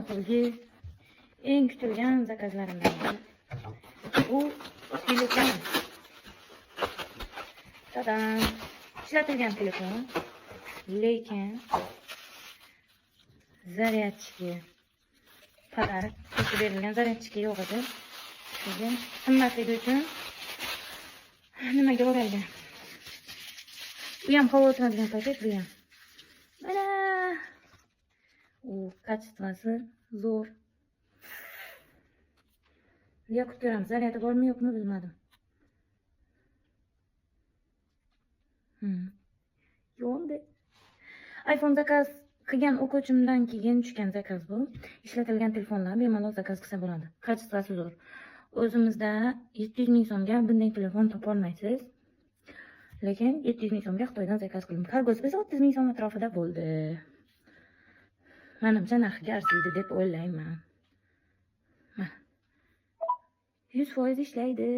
Hozirgi eng kutilgan zakazlarimdan biri. Bu telefon. Tadam! İşletilgan telefon. Lekin zaryadchiki padarak qo'shib berilgan zaryadchiki yo'q edi. Shunga qimmatligi uchun nimaga o'ralgan. Bu ham havo o'tmaydigan paket, bu ham. Mana u kачествоsi zo'r. Yoqib ko'ramiz, zaryadi bormi yo'qmi bilmadim. Yo'qdi. iPhone zakaz qilgan o'quvchimdan keyin tushgan zakaz bu. Ishlatilgan telefonlar bemalol zakaz qilsa bo'ladi. Kачествоsi zo'r. O'zimizda 700 ming so'mga bunday telefon topa olmaysiz. Lekin 700 ming so'mga Xitoydan zakaz qildim. Kargosi esa 30 ming so'm atrofida bo'ldi. Menimcha narxiga arziydi deb o'ylayman. 100% ishlaydi.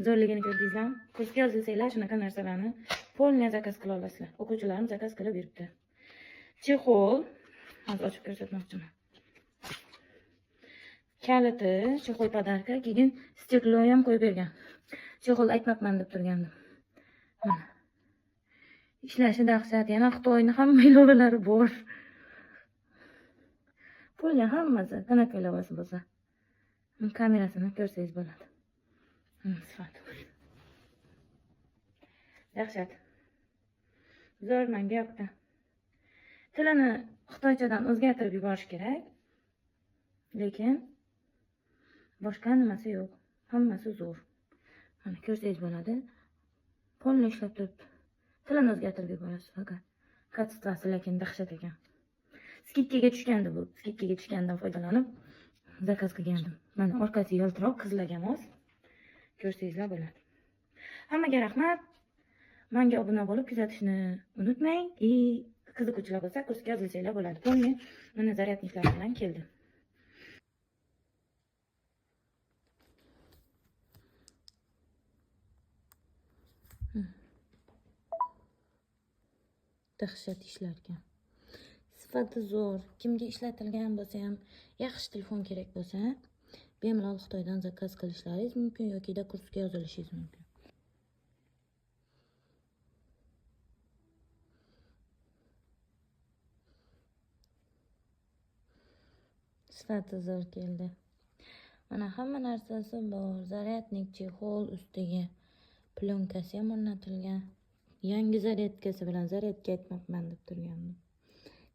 Zo'rligini ko'rdingizmi? Kursga yozilsanglar shunaqa narsalarni polniya zakaz qila olasizlar. O'quvchilarim zakaz qilib yuribdi. Chexol, hozir ochib ko'rsatmoqchiman. Kaliti, chexol podarka, keyin steklo ham qo'yib bergan. Chexol aytmabman deb turgandim. Mana. Ishlashi dahshat, yana Xitoyning hamma ilovalari bor. Polniya hammasi, qanaqa ilovasi bo'lsa. Kamerasini ko'rsangiz bo'ladi. Sifati. Dahshat. Zo'r menga yoqdi. Tilini xitoychadan o'zgartirib yuborish kerak. Lekin boshqa nimasi yo'q. Hammasi zo'r. Mana ko'rsangiz bo'ladi. Polni ishlab turibdi. Tilini o'zgartirib yuborasiz faqat. Kачествоsi lekin dahshat ekan. Skidkaga tushgandi bu. Skidkaga tushgandan foydalanib zakaz qilgandim. Mana orqasi yaltiroq qizlagan oz. Ko'rsangizlar bo'ladi. Hammaga rahmat. Menga obuna bo'lib kuzatishni unutmang. Qiziquvchilar bo'lsa kursga yozilsanglar bo'ladi. Polni mana zaryadniklar bilan keldi. Dahshat ishlarkan. Sifati zo'r. Kimga ishlatilgan bo'lsa ham, yaxshi telefon kerak bo'lsa, bemalol Xitoydan zakaz qilishlaringiz mumkin yoki kursga yozilishingiz mumkin. Sifati zo'r keldi. Mana hamma narsasi bor. Zaryadnik, chexol, ustiga plonkasi ham o'rnatilgan. Yangi zaryadkasi bilan zaryadga aytmabman deb turgandim.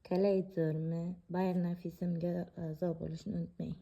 Kalay zo'rmi? Bayern Nafisimga a'zo bo'lishni unutmang.